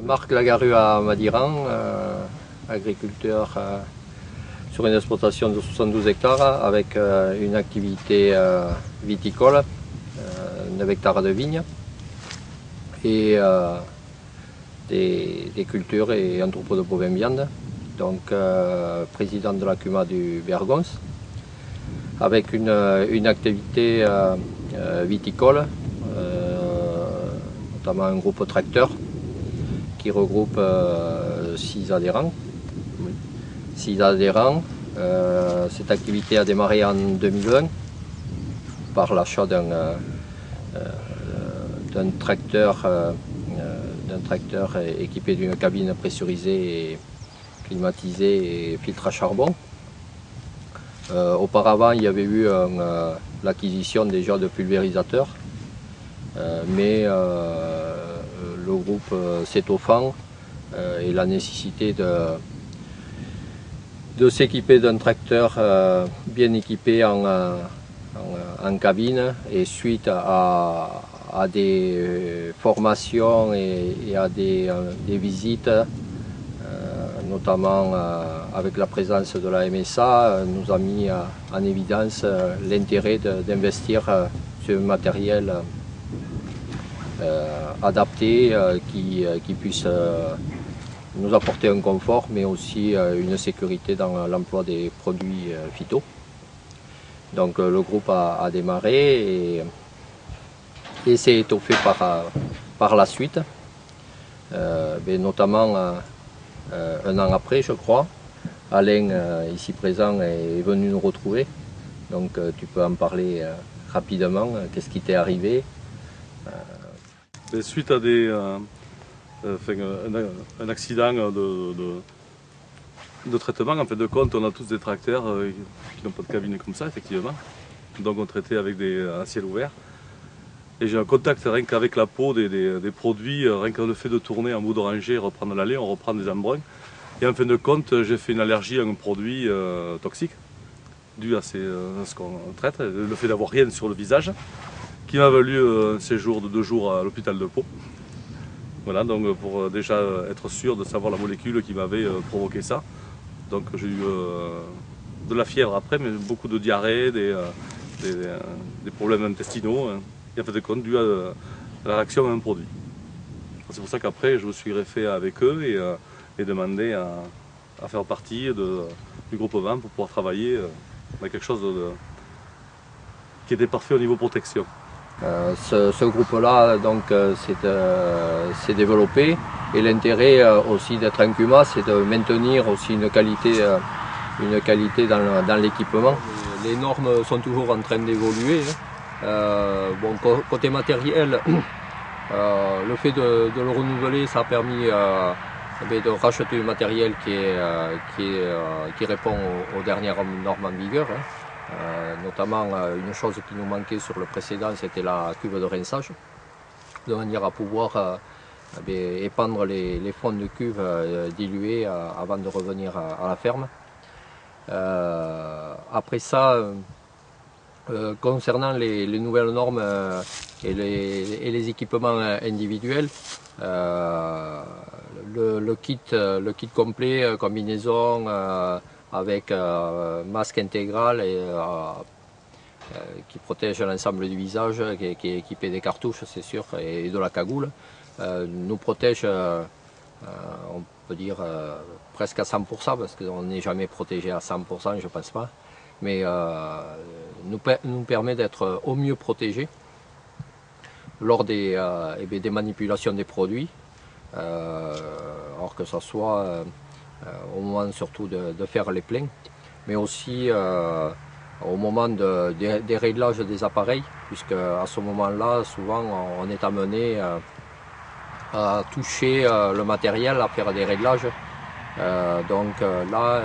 Marc Lagarue à Madiran, agriculteur sur une exploitation de 72 hectares avec une activité viticole, 9 hectares de vignes et des cultures et entrepôts de bovins viande. Donc président de la CUMA du Bergons avec une activité viticole, notamment un groupe tracteur qui regroupe 6 adhérents. Cette activité a démarré en 2020 par l'achat d'un tracteur équipé d'une cabine pressurisée et climatisée et filtre à charbon. Auparavant, il y avait eu l'acquisition déjà de pulvérisateurs, mais le groupe s'étoffant et la nécessité de s'équiper d'un tracteur bien équipé en cabine, et suite à des formations et à des visites, notamment avec la présence de la MSA, nous a mis en évidence l'intérêt d'investir sur un matériel adapté qui puisse nous apporter un confort, mais aussi une sécurité dans l'emploi des produits phyto. Donc le groupe a démarré et s'est étoffé par la suite, notamment un an après, je crois. Alain, ici présent, est venu nous retrouver. Donc tu peux en parler rapidement. Qu'est-ce qui t'est arrivé? Suite à un accident de traitement, en fait de compte, on a tous des tracteurs qui n'ont pas de cabine comme ça, effectivement. Donc on traitait avec à ciel ouvert. Et j'ai un contact rien qu'avec la peau des produits, rien que le fait de tourner en bout de rangée, reprendre l'allée, on reprend des embruns. Et en fin de compte, j'ai fait une allergie à un produit toxique, dû à ce qu'on traite, le fait d'avoir rien sur le visage, qui m'a valu un séjour de 2 jours à l'hôpital de Pau. Voilà, donc pour déjà être sûr de savoir la molécule qui m'avait provoqué ça. Donc j'ai eu de la fièvre après, mais beaucoup de diarrhée, des problèmes intestinaux, et en fait de compte dû à la réaction à un produit. C'est pour ça qu'après je me suis greffé avec eux et demandé à faire partie du groupe 20 pour pouvoir travailler dans quelque chose qui était parfait au niveau protection. Ce groupe-là s'est développé, et l'intérêt aussi d'être un CUMA, c'est de maintenir aussi une qualité dans l'équipement. Les normes sont toujours en train d'évoluer. Côté matériel, le fait de le renouveler, ça a permis de racheter du matériel qui répond aux dernières normes en vigueur. Notamment une chose qui nous manquait sur le précédent, c'était la cuve de rinçage, de manière à pouvoir épandre les fonds de cuve dilués avant de revenir à la ferme. Après ça, concernant les nouvelles normes et les équipements individuels, le kit complet, combinaison avec masque intégral qui protège l'ensemble du visage, qui est équipé des cartouches, c'est sûr, et de la cagoule, nous protège, on peut dire, presque à 100%, parce qu'on n'est jamais protégé à 100%, je ne pense pas, mais nous permet d'être au mieux protégé lors des manipulations des produits, alors que ce soit au moment surtout de faire les pleins, mais aussi au moment des réglages des appareils, puisque à ce moment-là, souvent, on est amené à toucher le matériel, à faire des réglages. Donc là,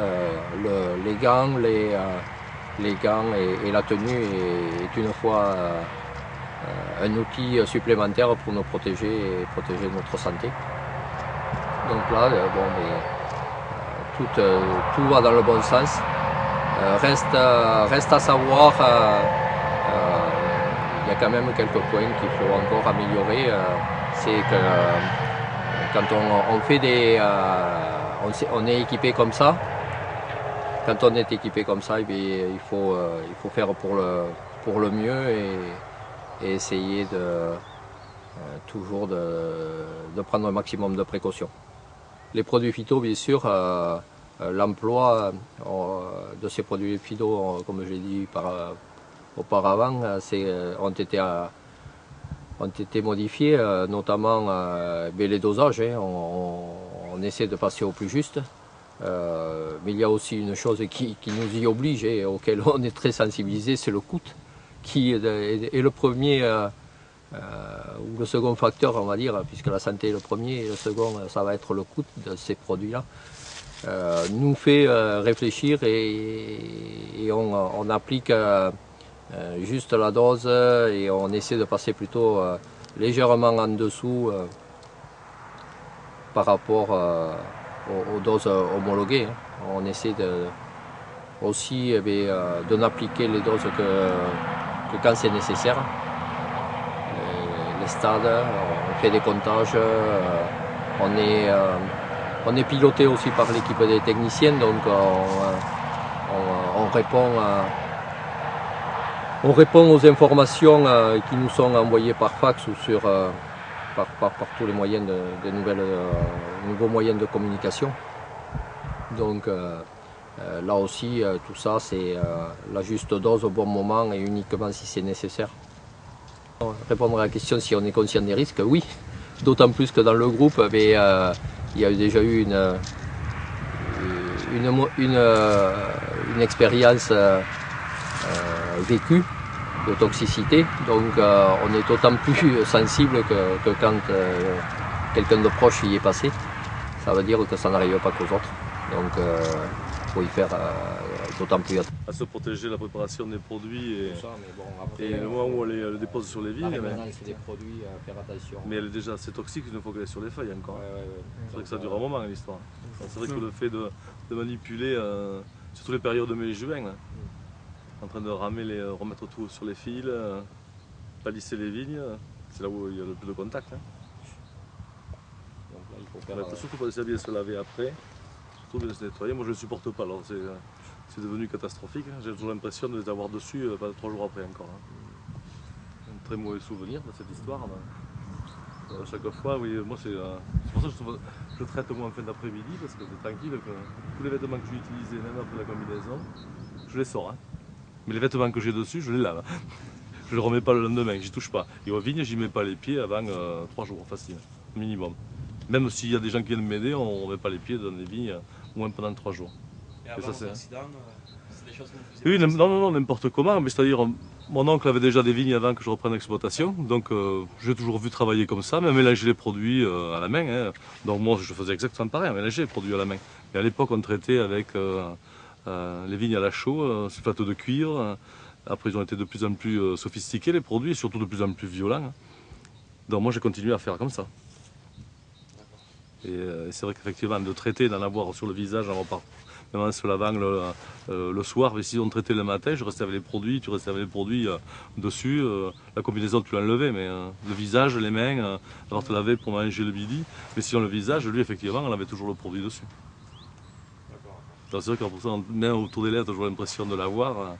les gants et la tenue est une fois un outil supplémentaire pour nous protéger et protéger notre santé. Donc là, tout va dans le bon sens. Reste à savoir, il y a quand même quelques points qu'il faut encore améliorer. C'est que quand on fait on est équipé comme ça. Quand on est équipé comme ça, il faut faire pour le mieux et essayer toujours de prendre un maximum de précautions. Les produits phyto, bien sûr, l'emploi de ces produits phyto, comme je l'ai dit auparavant, ont été modifiés, notamment les dosages. On essaie de passer au plus juste. Mais il y a aussi une chose qui nous y oblige et auquel on est très sensibilisé, c'est le coût, qui est le premier ou le second facteur, on va dire, puisque la santé est le premier, et le second, ça va être le coût de ces produits-là, nous fait réfléchir et on applique juste la dose et on essaie de passer plutôt légèrement en dessous par rapport aux doses homologuées. On essaie aussi de n'appliquer les doses que quand c'est nécessaire. Les stades, on fait des comptages, on est piloté aussi par l'équipe des techniciens, donc on répond aux informations qui nous sont envoyées par fax ou par tous les moyens nouveaux moyens de communication. Donc là aussi, tout ça, c'est la juste dose au bon moment et uniquement si c'est nécessaire. Répondre à la question si on est conscient des risques, oui. D'autant plus que dans le groupe, il y a déjà eu une expérience vécue de toxicité. Donc on est d'autant plus sensible que quand quelqu'un de proche y est passé. Ça veut dire que ça n'arrive pas qu'aux autres. Donc il faut y faire d'autant plus attention. À se protéger la préparation des produits et, Ça, mais bon, après, et le moment où on les dépose sur les vignes. c'est des produits à faire attention. Mais elle est déjà assez toxique une fois qu'elle est sur les feuilles encore. Ouais. C'est vrai que ça dure un moment l'histoire. C'est vrai que le fait de manipuler, surtout les périodes de mai-juin, en train de remettre tout sur les fils, palisser les vignes, c'est là où il y a le plus de contact. Donc là, il faut faire, Surtout pour bien se laver après, surtout de se nettoyer. Moi je ne supporte pas, alors c'est devenu catastrophique. J'ai toujours l'impression de les avoir dessus 3 jours après encore. Un très mauvais souvenir de cette histoire. À chaque fois, oui, moi c'est pour ça que je traite moi en fin d'après-midi parce que c'est tranquille. Que tous les vêtements que j'ai utilisés, même après la combinaison, je les sors. Mais les vêtements que j'ai dessus, je les lave. Je ne les remets pas le lendemain, j'y touche pas. Et aux vignes, j'y mets pas les pieds avant 3 jours, facile, minimum. Même s'il y a des gens qui viennent m'aider, on ne met pas les pieds dans les vignes au moins pendant 3 jours. Et avant c'est des choses que vous faisiez. Oui, non, n'importe comment. Mais c'est-à-dire, mon oncle avait déjà des vignes avant que je reprenne l'exploitation, donc j'ai toujours vu travailler comme ça, mais mélanger les produits à la main. Donc moi, je faisais exactement pareil, mélanger les produits à la main. Et à l'époque, on traitait avec les vignes à la chaux, sulfate de cuivre. Après, ils ont été de plus en plus sophistiqués, les produits, et surtout de plus en plus violents. Donc moi, j'ai continué à faire comme ça. Et c'est vrai qu'effectivement, de traiter, d'en avoir sur le visage, même en se lavant le soir, mais si on traitait le matin, je restais avec les produits, tu restais avec les produits dessus. La combinaison, tu l'enlevais, mais le visage, les mains, avoir te laver pour manger le midi. Mais sinon, le visage, lui, effectivement, on avait toujours le produit dessus. Donc c'est vrai que pour ça, même autour des lèvres, j'ai toujours l'impression de l'avoir.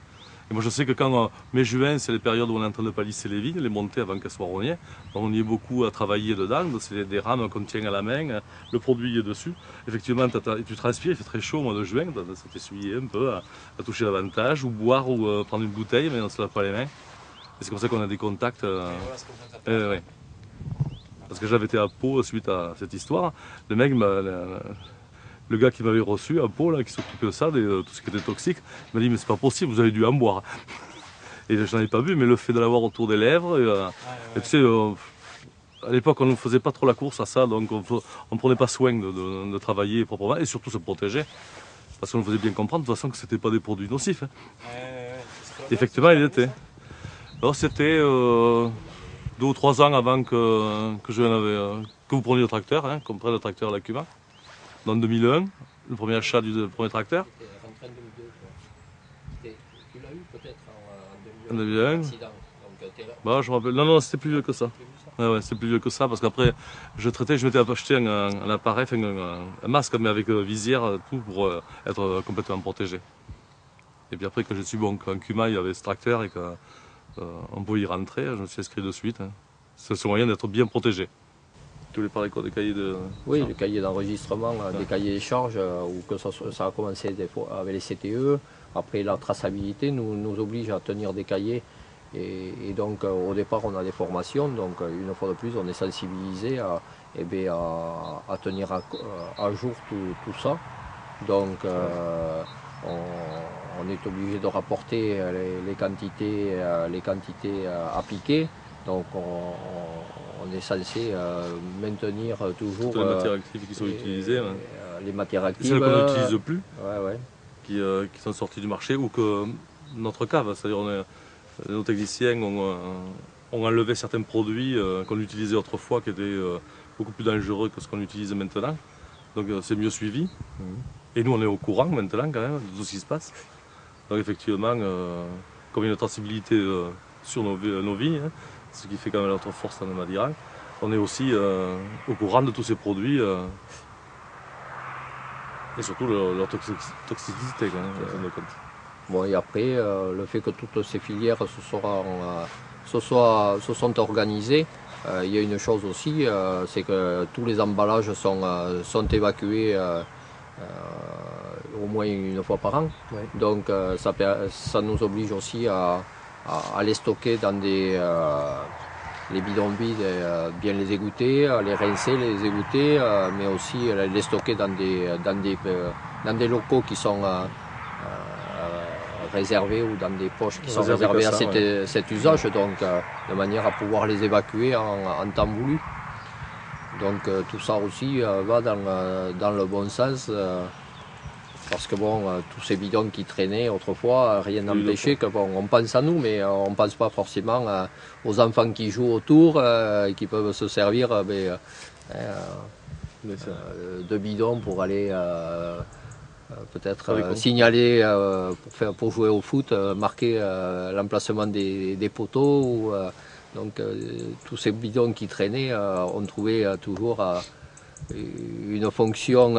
Et moi je sais que quand mai-juin, c'est les périodes où on est en train de palisser les vignes, les monter avant qu'elles soient rognées. On y est beaucoup à travailler dedans, c'est des rames qu'on tient à la main, le produit est dessus. Effectivement, tu transpires, il fait très chaud au mois de juin, ça t'essuyer un peu, à toucher davantage, ou boire, ou prendre une bouteille, mais on ne se lave pas les mains. Et c'est comme ça qu'on a des contacts. Ouais. Parce que j'avais été à Pau suite à cette histoire. Le mec le gars qui m'avait reçu à Pau, là, qui s'occupait de ça, de tout ce qui était toxique, m'a dit mais c'est pas possible, vous avez dû en boire. Et je n'en ai pas bu, mais le fait de l'avoir autour des lèvres, et tu sais, à l'époque on ne faisait pas trop la course à ça, donc on ne prenait pas soin de travailler proprement et surtout se protéger. Parce qu'on nous faisait bien comprendre de toute façon que ce n'était pas des produits nocifs. Effectivement, il était. Alors c'était 2 ou 3 ans avant que vous preniez le tracteur, qu'on prenne le tracteur à la Cuba. Dans 2001, le premier achat du premier tracteur. C'était en 2002, tu l'as eu peut-être en 2001. 2001. Accident. Donc, Bah, je me rappelle. Non, c'était plus vieux que ça. Ouais, c'est plus vieux que ça, parce qu'après, je m'étais acheté un appareil, enfin, un masque, mais avec visière, tout, pour être complètement protégé. Et puis après, quand je suis bon, quand Kuma il y avait ce tracteur et qu'on pouvait y rentrer, je me suis inscrit de suite. Hein. C'est ce moyen d'être bien protégé. Tu voulais parler quoi, des cahiers de... Oui, les cahiers d'enregistrement, des cahiers des charges, ou que ça a commencé des fois avec les CTE. Après, la traçabilité nous oblige à tenir des cahiers. Et donc, au départ, on a des formations. Donc, une fois de plus, on est sensibilisé à tenir à jour tout ça. Donc, on est obligé de rapporter les quantités appliquées. Donc, on est censé maintenir toujours les matières actives qui sont utilisées. les matières actives. Celles qu'on n'utilise plus, ouais. qui sont sorties du marché, ou que notre cave, c'est-à-dire nos techniciens ont enlevé certains produits qu'on utilisait autrefois, qui étaient beaucoup plus dangereux que ce qu'on utilise maintenant. Donc c'est mieux suivi. Et nous, on est au courant maintenant quand même de tout ce qui se passe. Donc effectivement, comme il y a une traçabilité sur nos vies, hein, ce qui fait quand même notre force dans le Madiran, on est aussi au courant de tous ces produits et surtout leur toxicité quand même. Bon, et après, le fait que toutes ces filières se sont organisées, il y a une chose aussi, c'est que tous les emballages sont évacués au moins une fois par an. Ouais. Donc ça nous oblige aussi à les stocker dans les bidons vides, bien les égoutter, les rincer, les égoutter, mais aussi les stocker dans des locaux qui sont réservés, ou dans des poches qui sont réservées à cet usage, donc de manière à pouvoir les évacuer en temps voulu. Donc tout ça aussi va dans le bon sens, parce que bon, tous ces bidons qui traînaient autrefois, rien n'empêchait que bon, on pense à nous, mais on ne pense pas forcément aux enfants qui jouent autour, qui peuvent se servir de bidons pour aller peut-être signaler pour jouer au foot, marquer l'emplacement des poteaux. Donc tous ces bidons qui traînaient, on trouvait toujours une fonction,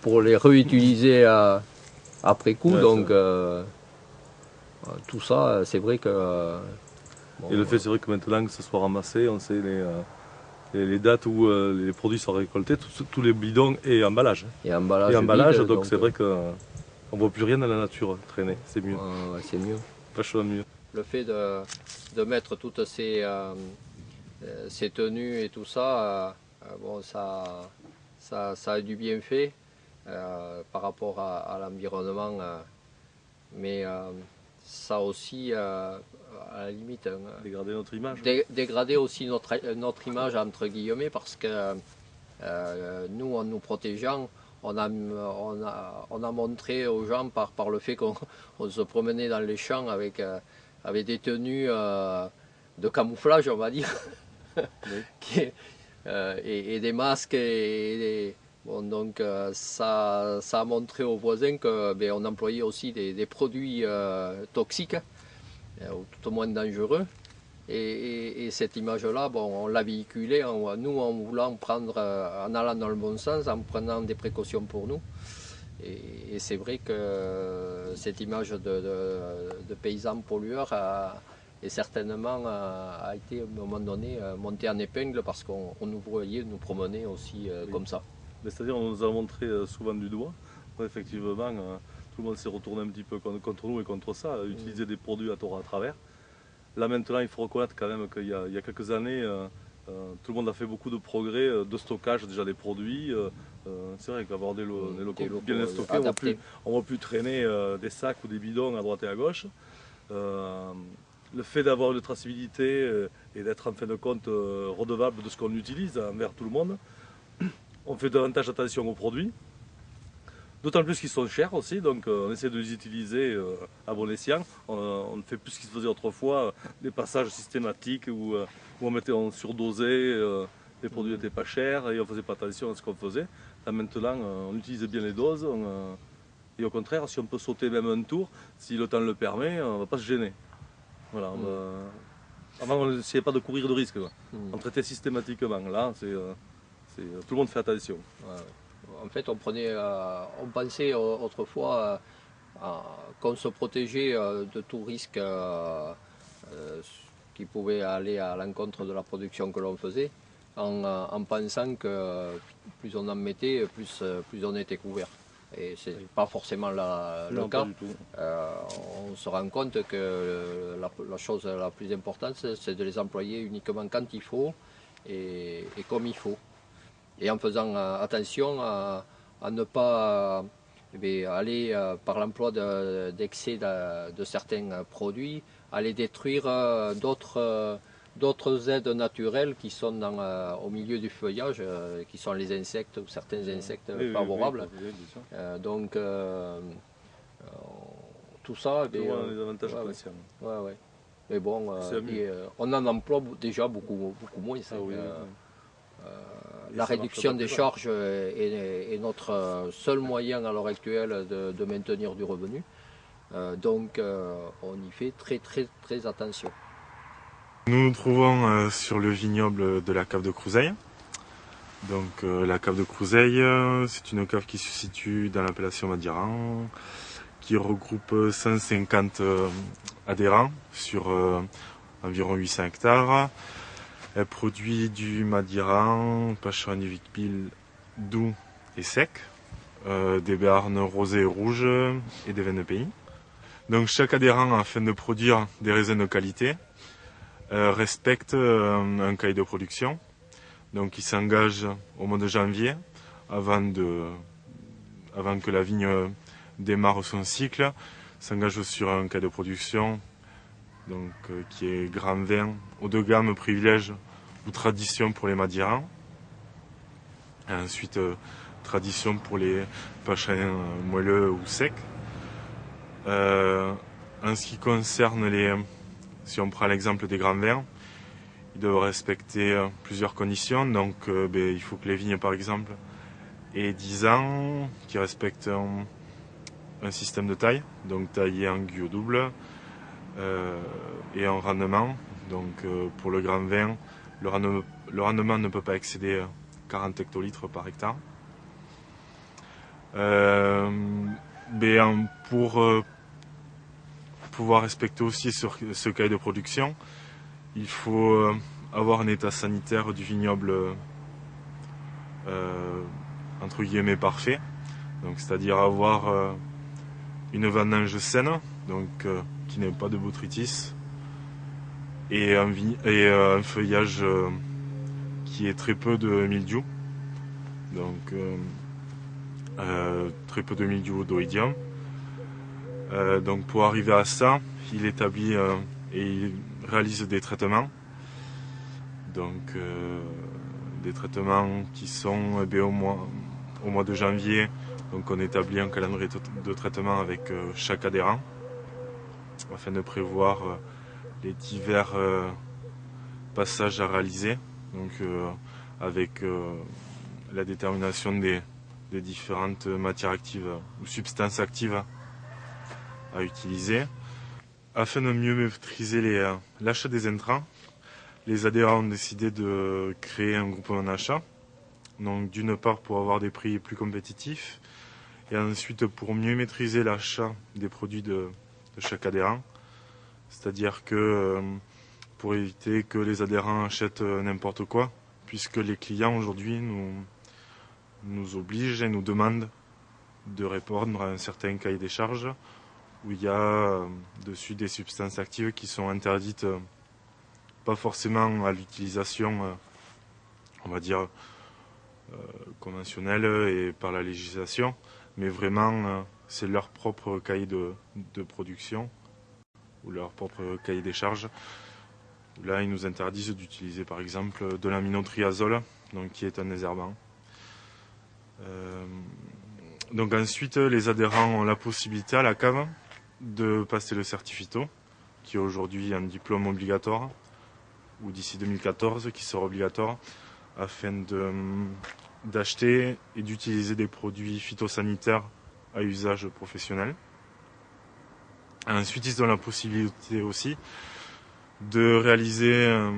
pour les réutiliser après coup. Ouais, donc tout ça, c'est vrai que... et le fait, c'est vrai que maintenant que ce soit ramassé, on sait les dates où les produits sont récoltés, tous les bidons et emballages. Et emballage, donc c'est vrai qu'on ne voit plus rien dans la nature traîner, c'est mieux. Ouais, c'est mieux. Vachement mieux. Le fait de mettre toutes ces tenues et tout ça, bon, ça a du bienfait par rapport à l'environnement, mais ça aussi, à la limite, dégrader notre image. Dégrader aussi notre image, entre guillemets, parce que nous, en nous protégeant, on a montré aux gens par le fait qu'on se promenait dans les champs avec des tenues de camouflage, on va dire, oui. Et des masques. Bon, donc ça a montré aux voisins qu'on employait aussi des produits toxiques, ou tout au moins dangereux. Et cette image-là, bon, on l'a véhiculée, nous, en voulant prendre, en allant dans le bon sens, en prenant des précautions pour nous. Et c'est vrai que cette image de paysan pollueur et certainement a été à un moment donné montée en épingle, parce qu'on nous voyait nous promener aussi oui. Comme ça. C'est-à-dire on nous a montré souvent du doigt. Effectivement, tout le monde s'est retourné un petit peu contre nous et contre ça, utiliser des produits à tort à travers. Là maintenant, il faut reconnaître quand même qu'il y a quelques années, tout le monde a fait beaucoup de progrès de stockage déjà des produits. C'est vrai qu'avoir des locaux bien stockés, on ne va plus traîner des sacs ou des bidons à droite et à gauche. Le fait d'avoir une traçabilité et d'être en fin de compte redevable de ce qu'on utilise envers tout le monde, on fait davantage attention aux produits. D'autant plus qu'ils sont chers aussi, donc on essaie de les utiliser à bon escient. On ne fait plus ce qui se faisait autrefois, des passages systématiques où on surdosait, les produits n'étaient pas chers et on ne faisait pas attention à ce qu'on faisait. Là maintenant, on utilise bien les doses et au contraire, si on peut sauter même un tour, si le temps le permet, on ne va pas se gêner. Voilà, Avant, on n'essayait pas de courir de risques. On traitait systématiquement. Là, tout le monde fait attention. Ouais. En fait, on pensait autrefois qu'on se protégeait de tout risque qui pouvait aller à l'encontre de la production que l'on faisait, en pensant que plus on en mettait, plus on était couvert. Et ce n'est pas forcément le cas. On se rend compte que la chose la plus importante, c'est de les employer uniquement quand il faut et comme il faut. Et en faisant attention à ne pas aller par l'emploi d'excès de certains produits, aller détruire d'autres aides naturelles qui sont au milieu du feuillage, qui sont les insectes ou certains insectes favorables. Donc tout ça, les avantages conscients. Ouais. Mais bon, on en emploie déjà beaucoup moins. La réduction des charges est notre seul moyen à l'heure actuelle de maintenir du revenu. Donc on y fait très attention. Nous nous trouvons sur le vignoble de la cave de Crouseilles. Donc la cave de Crouseilles, c'est une cave qui se situe dans l'appellation Madiran, qui regroupe 150 adhérents sur environ 800 hectares. Elle produit du Madiran, Pachon Pile doux et sec, des béarnes rosées et rouges et des vins de pays. Donc chaque adhérent, afin de produire des raisins de qualité, respecte un cahier de production. Donc il s'engage au mois de janvier, avant que la vigne démarre son cycle, s'engage sur un cahier de production donc, qui est grand vin, haut de gamme, privilège ou tradition pour les Madirans. Et ensuite, tradition pour les pachins moelleux ou secs. En ce qui concerne si on prend l'exemple des grands vins, ils doivent respecter plusieurs conditions. Donc, il faut que les vignes, par exemple, aient 10 ans, qui respectent un système de taille, donc taillé en guyot double, et en rendement. Donc, pour le grand vin, le rendement ne peut pas excéder 40 hectolitres par hectare. Pour pouvoir respecter aussi ce cahier de production, il faut avoir un état sanitaire du vignoble entre guillemets parfait, donc c'est-à-dire avoir une vendange saine, donc qui n'ait pas de botrytis, et un feuillage qui ait très peu de mildiou, donc très peu de mildiou d'oïdium. Donc pour arriver à ça, il établit et il réalise des traitements. Donc des traitements qui sont au mois de janvier. Donc on établit un calendrier de traitement avec chaque adhérent afin de prévoir les divers passages à réaliser. Donc avec la détermination des différentes matières actives ou substances actives à utiliser. Afin de mieux maîtriser l'achat des intrants, les adhérents ont décidé de créer un groupement d'achat. Donc d'une part pour avoir des prix plus compétitifs et ensuite pour mieux maîtriser l'achat des produits de chaque adhérent. C'est-à-dire que pour éviter que les adhérents achètent n'importe quoi, puisque les clients aujourd'hui nous obligent et nous demandent de répondre à un certain cahier des charges où il y a dessus des substances actives qui sont interdites, pas forcément à l'utilisation, on va dire, conventionnelle et par la législation, mais vraiment c'est leur propre cahier de production ou leur propre cahier des charges. Là, ils nous interdisent d'utiliser par exemple de l'aminotriazole, donc qui est un désherbant. Donc ensuite, les adhérents ont la possibilité à la cave de passer le certificato, qui est aujourd'hui un diplôme obligatoire, ou d'ici 2014 qui sera obligatoire, afin d'acheter et d'utiliser des produits phytosanitaires à usage professionnel. Ensuite, ils ont la possibilité aussi de réaliser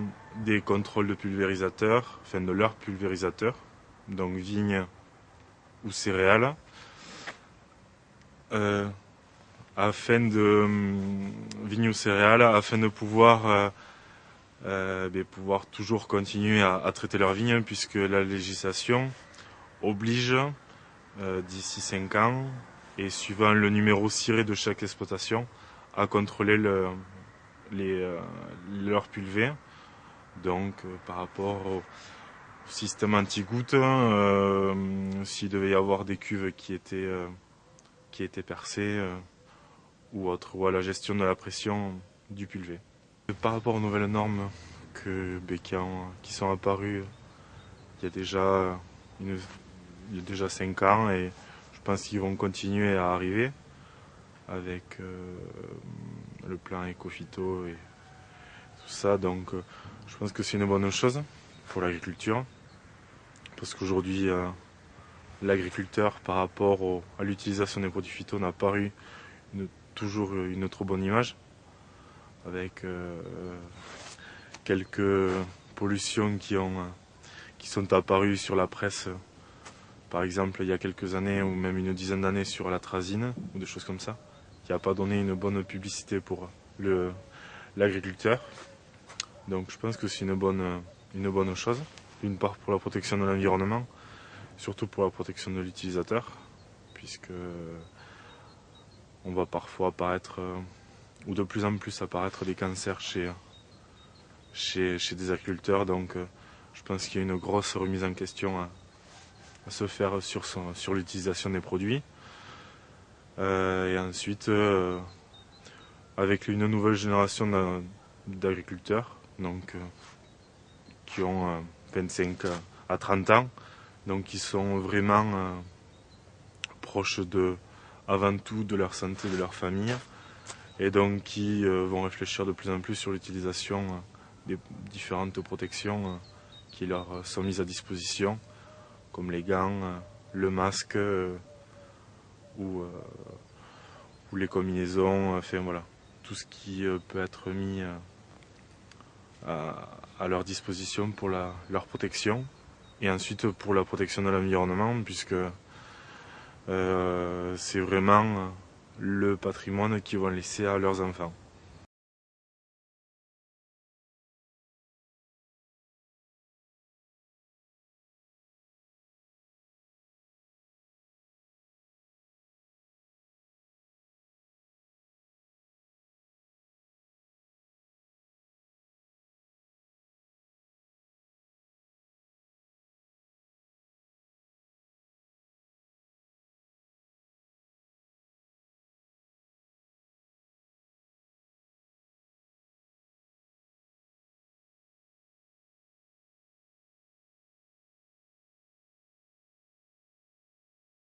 des contrôles de pulvérisateurs, enfin de leurs pulvérisateurs, donc vignes ou céréales, afin de pouvoir pouvoir toujours continuer à traiter leurs vignes, puisque la législation oblige d'ici 5 ans, et suivant le numéro ciré de chaque exploitation, à contrôler leurs pulvées. Donc par rapport au système anti-goutte, s'il devait y avoir des cuves qui étaient percées ou autre, ou à la gestion de la pression du pulvé. Par rapport aux nouvelles normes qui sont apparues il y a déjà 5 ans, et je pense qu'ils vont continuer à arriver avec le plan Ecophyto et tout ça. Donc je pense que c'est une bonne chose pour l'agriculture, parce qu'aujourd'hui l'agriculteur, par rapport à l'utilisation des produits phyto, n'a pas eu toujours une trop bonne image, avec quelques pollutions qui sont apparues sur la presse, par exemple il y a quelques années, ou même une dizaine d'années, sur l'atrazine ou des choses comme ça, qui n'a pas donné une bonne publicité pour l'agriculteur. Donc je pense que c'est une bonne chose, d'une part pour la protection de l'environnement, surtout pour la protection de l'utilisateur, puisque on va parfois apparaître, ou de plus en plus apparaître, des cancers chez des agriculteurs. Donc je pense qu'il y a une grosse remise en question à se faire sur l'utilisation des produits. Et ensuite, avec une nouvelle génération d'agriculteurs, donc qui ont 25 à 30 ans, donc qui sont vraiment proches avant tout de leur santé, de leur famille, et donc qui vont réfléchir de plus en plus sur l'utilisation des différentes protections qui leur sont mises à disposition, comme les gants, le masque ou les combinaisons, enfin voilà, tout ce qui peut être mis à leur disposition pour leur protection, et ensuite pour la protection de l'environnement, puisque c'est vraiment le patrimoine qu'ils vont laisser à leurs enfants.